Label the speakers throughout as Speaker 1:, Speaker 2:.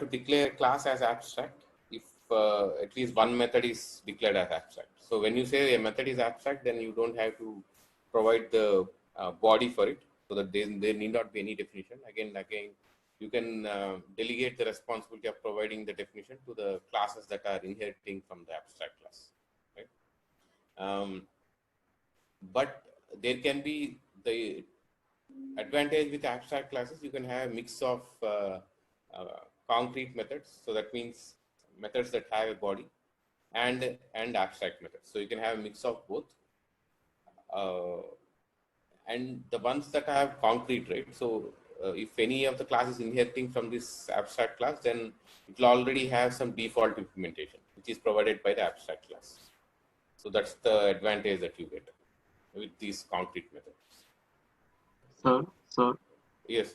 Speaker 1: to declare a class as abstract if at least one method is declared as abstract. So when you say a method is abstract, then you don't have to provide the body for it, so that there need not be any definition. Again, you can delegate the responsibility of providing the definition to the classes that are inheriting from the abstract class, right? But there can be the advantage with abstract classes. You can have a mix of concrete methods. So that means methods that have a body and abstract methods. So you can have a mix of both. And the ones that have concrete, right? So if any of the class is inheriting from this abstract class, then it will already have some default implementation, which is provided by the abstract class. So that's the advantage that you get with these concrete methods.
Speaker 2: Sir.
Speaker 1: Yes.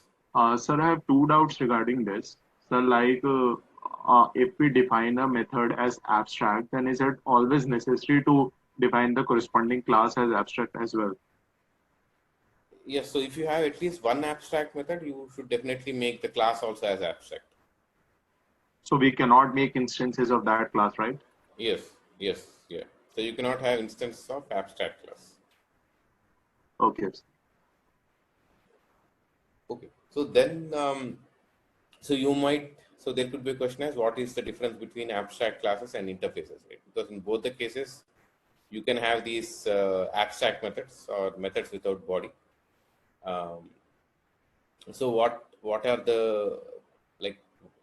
Speaker 2: Sir, I have two doubts regarding this. Sir, like if we define a method as abstract, then is it always necessary to define the corresponding class as abstract as well?
Speaker 1: Yes, so if you have at least one abstract method, you should definitely make the class also as abstract.
Speaker 2: So we cannot make instances of that class, right?
Speaker 1: Yes, yeah. So you cannot have instances of abstract class.
Speaker 2: Okay.
Speaker 1: Okay, so then, so there could be a question as what is the difference between abstract classes and interfaces, right? Because in both the cases, you can have these abstract methods or methods without body. So what are the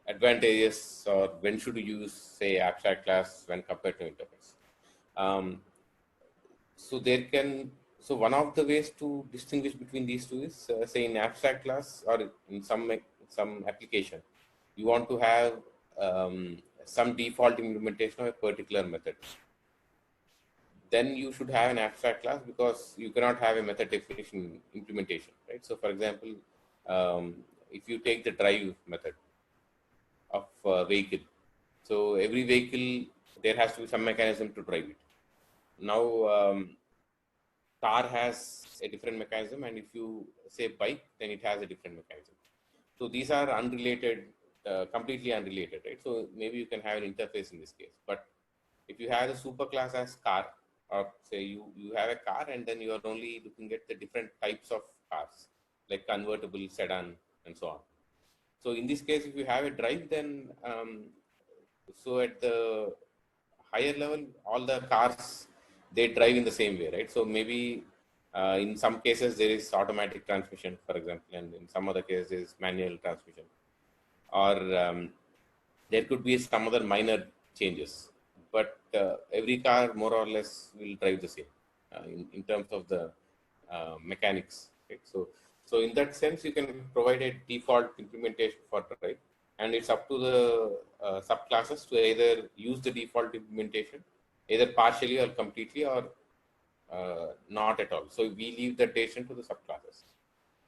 Speaker 1: advantages, or when should you use, say, abstract class when compared to interface? So one of the ways to distinguish between these two is, say, in abstract class or in some application, you want to have some default implementation of a particular method. Then you should have an abstract class, because you cannot have a method definition implementation, right? So for example, if you take the drive method of a vehicle, so every vehicle, there has to be some mechanism to drive it. Now, car has a different mechanism, and if you say bike, then it has a different mechanism. So these are unrelated, completely unrelated, right? So maybe you can have an interface in this case. But if you have a superclass as car, or say you have a car, and then you are only looking at the different types of cars, like convertible, sedan, and so on. So in this case, if you have a drive, then so at the higher level, all the cars, they drive in the same way, right? So maybe in some cases there is automatic transmission, for example, and in some other cases there is manual transmission, or there could be some other minor changes. But every car more or less will drive the same in terms of the mechanics, right? So in that sense, you can provide a default implementation for drive, and it's up to the subclasses to either use the default implementation, either partially or completely, or not at all. So we leave the decision to the subclasses.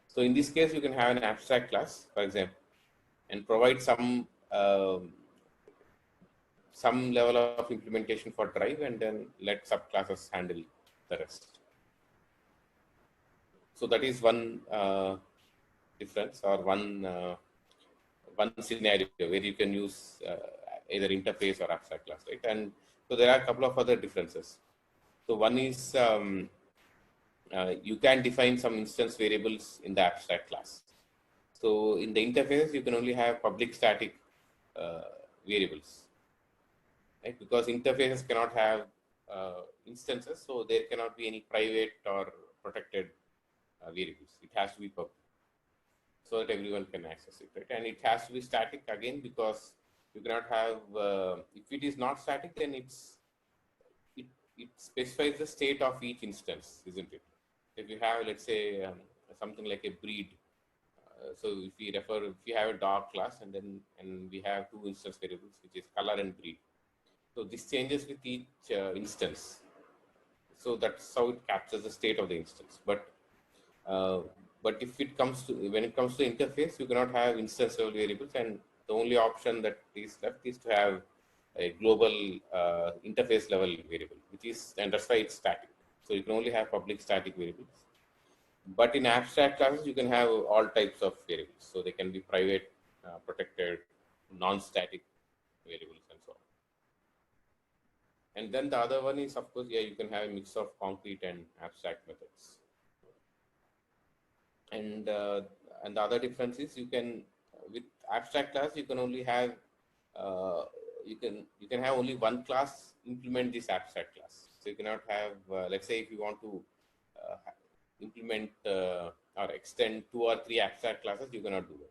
Speaker 1: So in this case, you can have an abstract class, for example, and provide some level of implementation for drive, and then let subclasses handle the rest. So that is one difference, or one scenario where you can use either interface or abstract class, right? And so there are a couple of other differences. So one is you can define some instance variables in the abstract class. So in the interfaces, you can only have public static variables, right? Because interfaces cannot have instances, so there cannot be any private or protected variables. It has to be public, so that everyone can access it, right? And it has to be static again, because you cannot have, if it is not static, then it specifies the state of each instance, isn't it? If you have, let's say, something like a breed, so if you have a dog class, and we have two instance variables, which is color and breed. So this changes with each instance. So that's how it captures the state of the instance. But when it comes to interface, you cannot have instance level variables, and the only option that is left is to have a global interface level variable, and that's why it's static. So you can only have public static variables. But in abstract classes, you can have all types of variables. So they can be private, protected, non-static variables and so on. And then the other one is, of course, yeah, you can have a mix of concrete and abstract methods. And the other difference is you can, with abstract class, you can only have uh, you can have only one class implement this abstract class. So you cannot have, let's say, if you want to implement or extend 2 or 3 abstract classes, you cannot do it.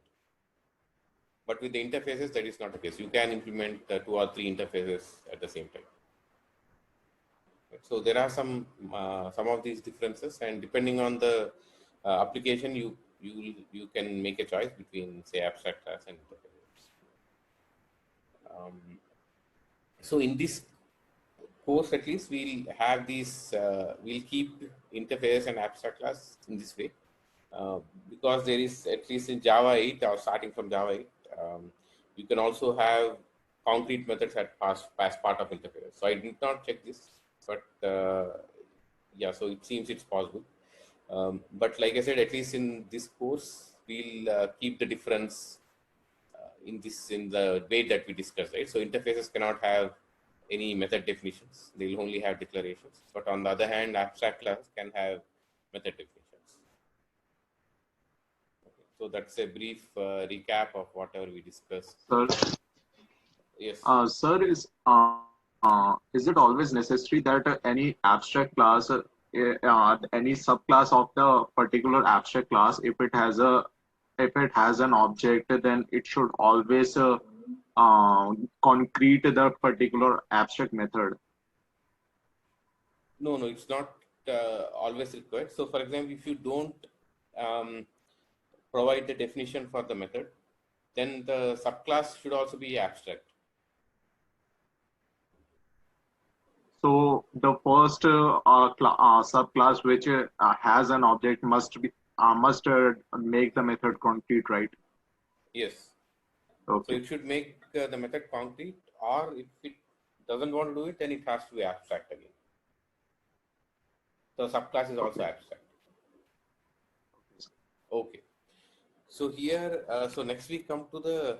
Speaker 1: But with the interfaces, that is not the case. You can implement 2 or 3 interfaces at the same time. So there are some of these differences, and depending on the application, you can make a choice between, say, abstract class and interfaces. So in this course, at least we'll have these. We'll keep interface and abstract class in this way, because there is, at least in Java 8 or starting from Java 8, you can also have concrete methods as part of interface. So I did not check this, but yeah, so it seems it's possible. But like I said, at least in this course, we'll keep the difference in the way that we discussed, right? So interfaces cannot have any method definitions; they'll only have declarations. But on the other hand, abstract class can have method definitions. Okay. So that's a brief recap of whatever we discussed.
Speaker 2: Sir,
Speaker 1: Yes.
Speaker 2: sir, is it always necessary that any abstract class, any subclass of the particular abstract class, if it has an object, then it should always concrete the particular abstract method?
Speaker 1: No, it's not always required. So, for example, if you don't um, provide the definition for the method, then the subclass should also be abstract.
Speaker 2: So the first subclass which has an object must make the method concrete, right?
Speaker 1: Yes. So
Speaker 2: Okay.
Speaker 1: it should make the method concrete, or if it doesn't want to do it, then it has to be abstract again. So subclass is also
Speaker 2: Okay.
Speaker 1: abstract. Okay. So here, so next we come to the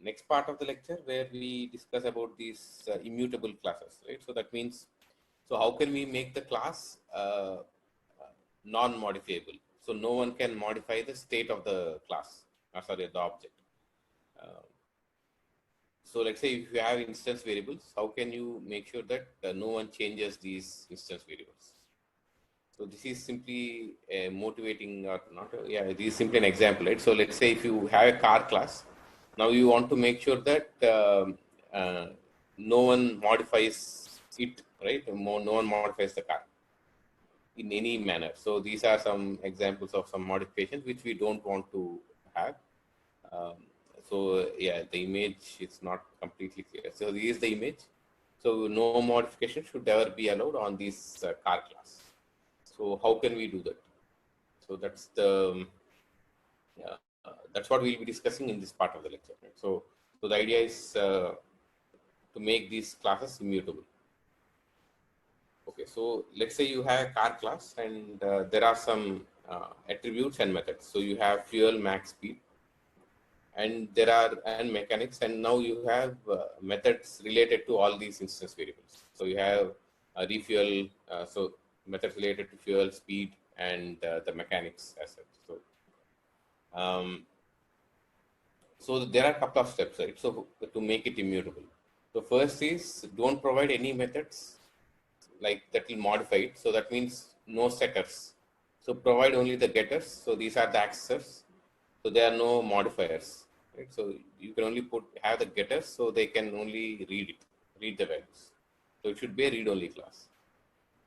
Speaker 1: next part of the lecture where we discuss about these immutable classes, right? So that means, so how can we make the class non-modifiable? So no one can modify the state of the class, or sorry, the object. Uh, so let's say if you have instance variables, how can you make sure that no one changes these instance variables? So this is simply motivating or not. Yeah, this is simply an example, right? So let's say if you have a car class, now you want to make sure that no one modifies it, right? No one modifies the car in any manner. So these are some examples of some modifications which we don't want to have. Um, so yeah, the image is not completely clear. So this is the image. So no modification should ever be allowed on this car class. So how can we do that? So that's the that's what we'll be discussing in this part of the lecture. Right? So the idea is to make these classes immutable. Okay, so let's say you have a car class and there are some attributes and methods. So you have fuel, max, speed, and there are and mechanics, and now you have methods related to all these instance variables. So you have refuel, so methods related to fuel, speed, and the mechanics as such. Um, so there are a couple of steps, right? So to make it immutable. So first is don't provide any methods like that will modify it. So that means no setters. So provide only the getters. So these are the accessors. So there are no modifiers, right? So you can only have the getters, so they can only read the values. So it should be a read-only class.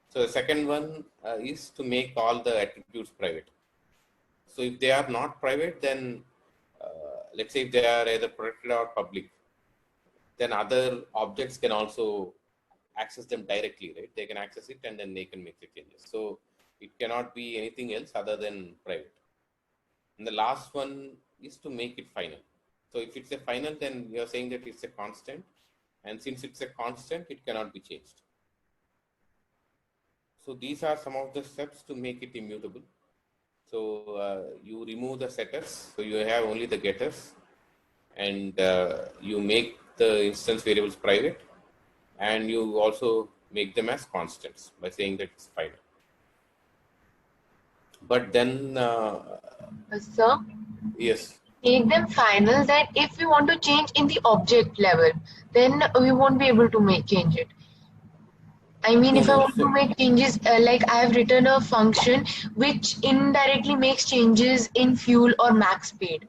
Speaker 1: So the second one is to make all the attributes private. So if they are not private, then let's say if they are either protected or public, then other objects can also access them directly, right? They can access it and then they can make the changes. So it cannot be anything else other than private. And the last one is to make it final. So if it's a final, then we are saying that it's a constant. And since it's a constant, it cannot be changed. So these are some of the steps to make it immutable. So you remove the setters. So you have only the getters. and you make the instance variables private, and you also make them as constants by saying that it's final. But then,
Speaker 3: Sir,
Speaker 1: yes,
Speaker 3: make them final that if we want to change in the object level, then we won't be able to change it. I mean,
Speaker 1: no,
Speaker 3: if I
Speaker 1: no.
Speaker 3: want to
Speaker 1: So
Speaker 3: make changes, like I have written a function which indirectly makes changes in fuel or max speed.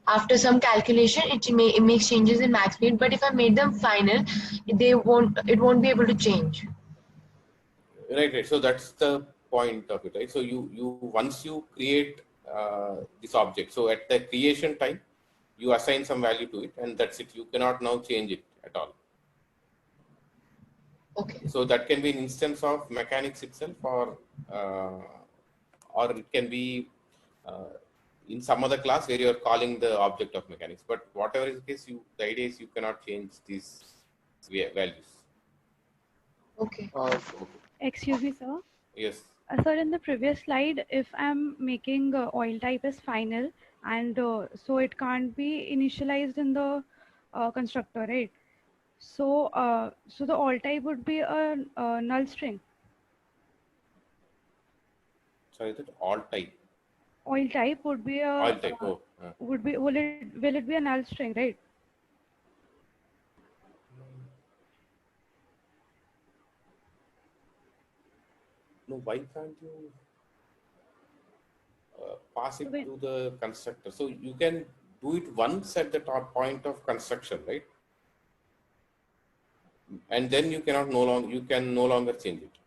Speaker 3: After some calculation, it makes changes in max speed. But if I made them final, it won't be able to change.
Speaker 1: right, right. So that's the point of it, right? So you once you create this object, so at the creation time, you assign some value to it, and that's it. You cannot now change it at all.
Speaker 3: Okay.
Speaker 1: So that can be an instance of mechanics itself, uh, or it can be uh, in some other class where you are calling the object of mechanics. But whatever is the case, the idea is you cannot change these values.
Speaker 3: Okay.
Speaker 2: Okay.
Speaker 4: Excuse me, sir.
Speaker 1: Yes.
Speaker 4: Sir, in the previous slide, if I'm making oil type as final, and so it can't be initialized in the constructor, right? So the oil type would be a null string.
Speaker 1: Sorry, that all type.
Speaker 4: Oil type would be
Speaker 1: Oil type. Oh.
Speaker 4: will it be a null string, right?
Speaker 1: No, why can't you pass it
Speaker 4: So when,
Speaker 1: to the constructor? So you can do it once at the top point of construction, right? And then you cannot no longer change it.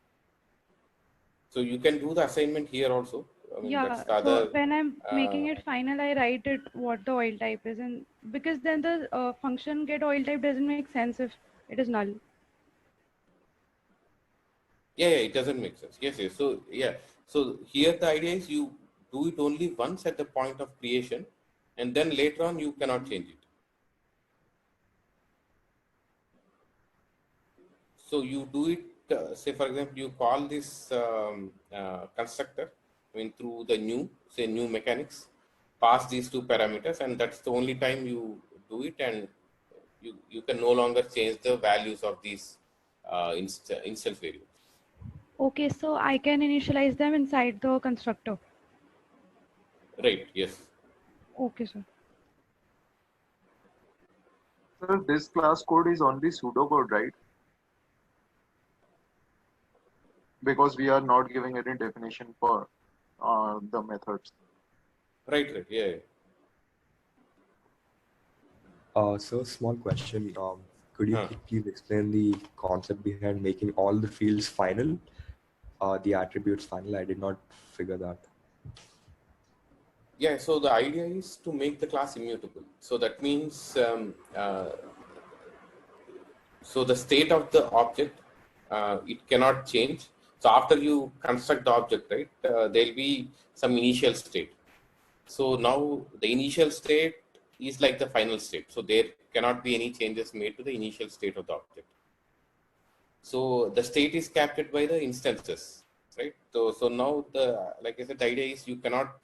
Speaker 1: So you can do the assignment here also. I mean, that's
Speaker 4: yeah,
Speaker 1: the
Speaker 4: so
Speaker 1: other.
Speaker 4: when I'm making
Speaker 1: Uh,
Speaker 4: it final, I write it what the oil type is, and because then the function get oil type doesn't make sense if it is null.
Speaker 1: yeah, yeah, it doesn't make sense. Yes, yes. So yeah, so here the idea is you do it only once at the point of creation, and then later on you cannot change it. So you do it. Say for example, you call this constructor. I mean, through the new mechanics, pass these two parameters, and that's the only time you do it, and you can no longer change the values of these instance variables.
Speaker 4: Okay, so I can initialize them inside the constructor.
Speaker 1: Right. Yes.
Speaker 4: Okay, sir.
Speaker 2: Sir, this class code is only pseudocode, right? Because we are not giving any definition for the methods.
Speaker 1: Right. Right. Yeah. Yeah.
Speaker 5: So small question. Could you
Speaker 1: Huh.
Speaker 5: please explain the concept behind making all the fields final, the attributes final? I did not figure that.
Speaker 1: Yeah, so the idea is to make the class immutable. So that means, so the state of the object, it cannot change. So after you construct the object, right, there'll be some initial state. So now the initial state is like the final state. So there cannot be any changes made to the initial state of the object. So the state is captured by the instances, right? So now like I said, the idea is you cannot.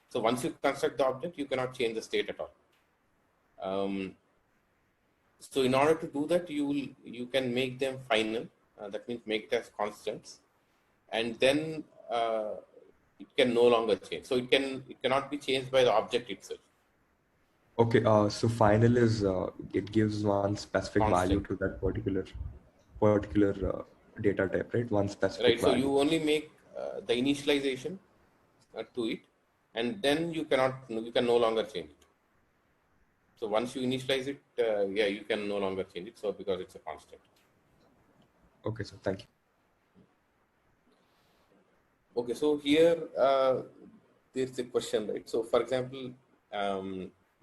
Speaker 1: So once you construct the object, you cannot change the state at all. So in order to do that, you can make them final. That means make it as constants, and then it can no longer change. So it cannot be changed by the object itself.
Speaker 5: Okay, so final is it gives one specific value
Speaker 1: Constant.
Speaker 5: to that particular data type, right? One specific
Speaker 1: Right. So
Speaker 5: value.
Speaker 1: you only make the initialization to it, and then you can no longer change it. So once you initialize it, yeah, you can no longer change it. So because it's a constant.
Speaker 5: Okay, so thank you.
Speaker 1: Okay, so here there's a question, right? So for example,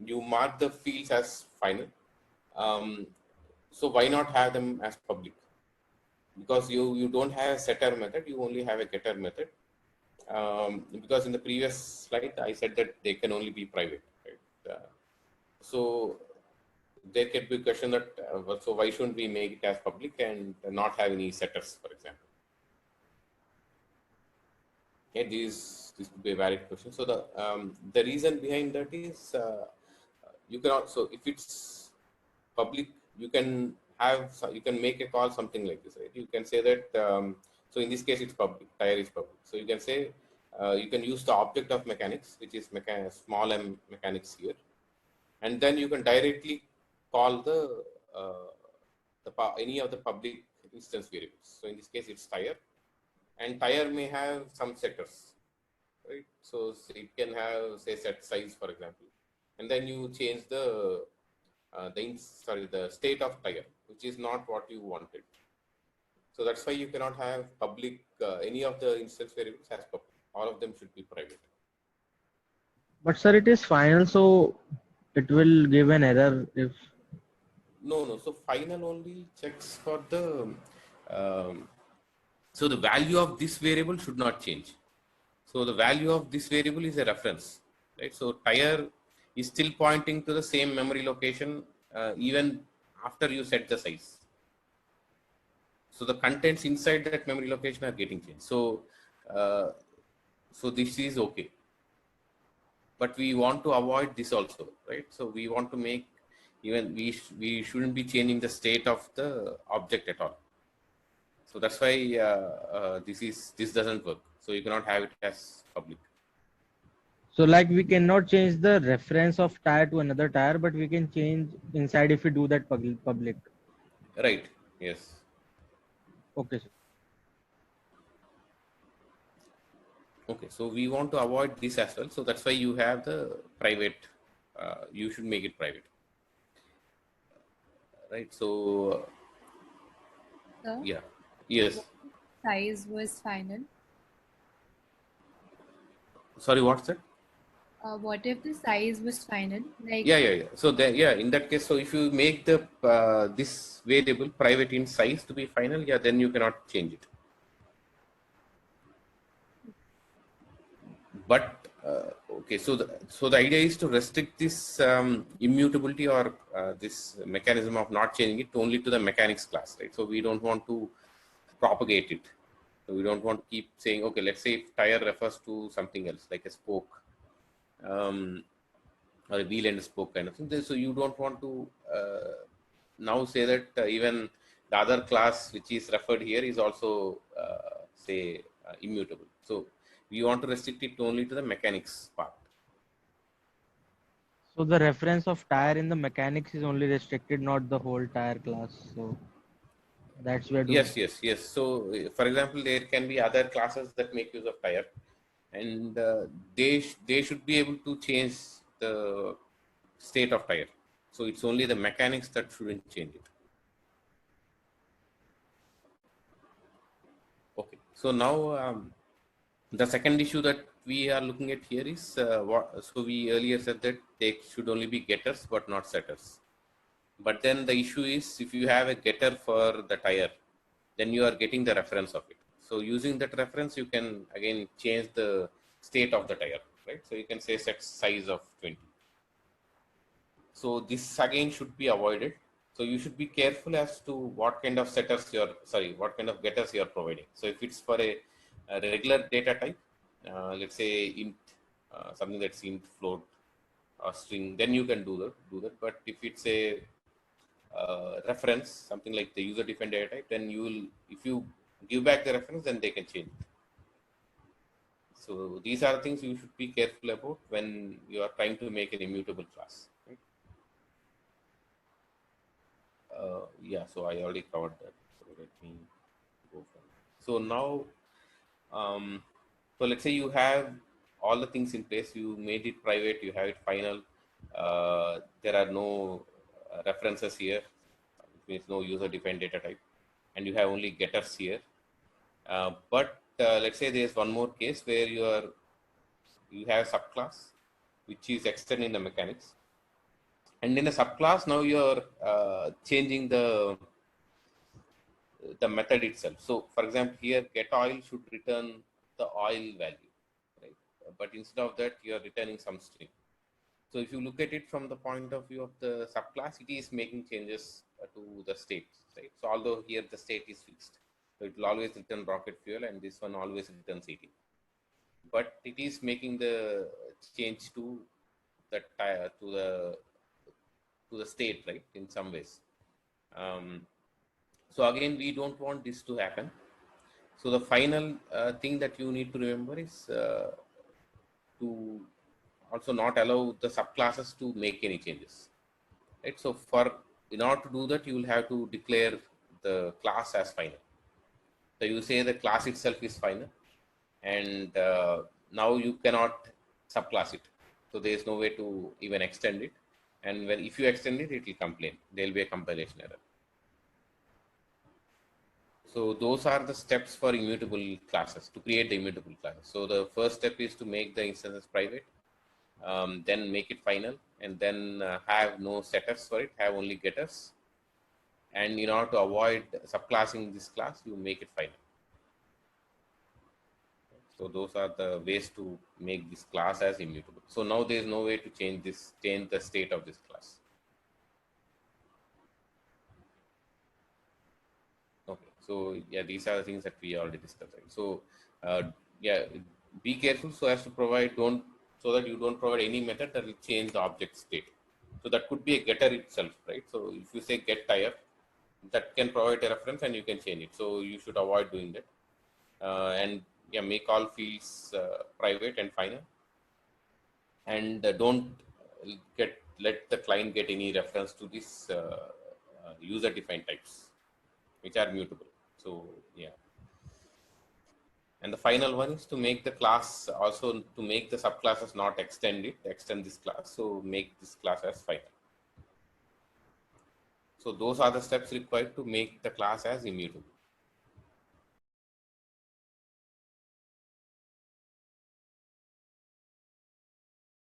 Speaker 1: you mark the fields as final. So why not have them as public? Because you don't have a setter method, you only have a getter method. Because in the previous slide, I said that they can only be private, right? So there can be a question that, so why shouldn't we make it as public and not have any setters, for example? Okay, this could be a valid question. So the reason behind that is you can also, if it's public, you can you can make a call something like this, right? You can say that, so in this case it's public, tire is public. So you can say, you can use the object of mechanics, which is small m mechanics here, and then you can directly call any of the public instance variables. So in this case it's tire, and tire may have some setters, right? So it can have, say, set size, for example, and then you change the state of tire, which is not what you wanted. So that's why you cannot have public, any of the instance variables as public. All of them should be private.
Speaker 6: But sir, it is final, so it will give an error if.
Speaker 1: No. So final only checks for the, so the value of this variable should not change. So the value of this variable is a reference, right? So tire is still pointing to the same memory location, even after you set the size. So the contents inside that memory location are getting changed. So, so this is okay. But we want to avoid this also, right? So we want to make, even we shouldn't be changing the state of the object at all. So that's why this doesn't work. So you cannot have it as public.
Speaker 6: So like we cannot change the reference of tire to another tire, but we can change inside if we do that public.
Speaker 1: Right. Yes.
Speaker 6: Okay, sir.
Speaker 1: Okay. So we want to avoid this as well. So that's why you have the private. You should make it private. Right. So.
Speaker 7: Sir,
Speaker 1: Yeah. Yes.
Speaker 7: size was final.
Speaker 1: Sorry. What's that?
Speaker 7: What if the size was final? Like
Speaker 1: Yeah. So in that case, so if you make the this variable private in size to be final, yeah, then you cannot change it. But okay, so the idea is to restrict this immutability, or this mechanism of not changing it only to the mechanics class, right? So we don't want to propagate it. So we don't want to keep saying, okay, let's say if tire refers to something else like a spoke, or a wheel and a spoke kind of thing. So you don't want to now say that even the other class which is referred here is also say immutable. So we want to restrict it only to the mechanics part.
Speaker 6: So the reference of tire in the mechanics is only restricted, not the whole tire class. So that's where.
Speaker 1: Yes. So for example, there can be other classes that make use of tire, and they should be able to change the state of tire. So it's only the mechanics that shouldn't change it. Okay. So now the second issue that we are looking at here is so we earlier said that they should only be getters but not setters. But then the issue is, if you have a getter for the tire, then you are getting the reference of it. So using that reference, you can again change the state of the tire, right? So you can say set size of 20. So this again should be avoided. So you should be careful as to what kind of what kind of getters you are providing. So if it's for a regular data type, let's say int, something that's int, float, or string, then you can do that. But if it's a reference, something like the user-defined data type, then if you give back the reference, then they can change it. So these are things you should be careful about when you are trying to make an immutable class. Right? Yeah, so I already covered that. So let me go from. So now, so let's say you have all the things in place. You made it private. You have it final. There are no references here, which means no user-defined data type, and you have only getters here. But let's say there is one more case where you have subclass which is extending the mechanics, and in a subclass now you are changing the method itself. So for example, here get oil should return the oil value, right? But instead of that, you are returning some string. So if you look at it from the point of view of the subclass, it is making changes to the state, right? So although here the state is fixed, so it will always return rocket fuel, and this one always returns 18. But it is making the change to the to the state, right? In some ways. So again, we don't want this to happen. So the final thing that you need to remember is to also not allow the subclasses to make any changes, right? So in order to do that, you will have to declare the class as final. So you say the class itself is final, and now you cannot subclass it. So there is no way to even extend it. And if you extend it, it will complain. There will be a compilation error. So those are the steps for immutable classes, to create the immutable classes. So the first step is to make the instances private, then make it final, and then have no setters for it, have only getters. And in order to avoid subclassing this class, you make it final. So those are the ways to make this class as immutable. So now there is no way to change the state of this class. Okay, so yeah, these are the things that we already discussed. Right? So yeah, be careful so as to so that you don't provide any method that will change the object state. So that could be a getter itself, right? So if you say get tire, that can provide a reference and you can change it. So you should avoid doing that. And yeah, make all fields private and final, and don't let the client get any reference to this user defined types, which are mutable. So yeah. And the final one is to make the class, also to make the subclasses not extend this class. So make this class as final. So those are the steps required to make the class as immutable.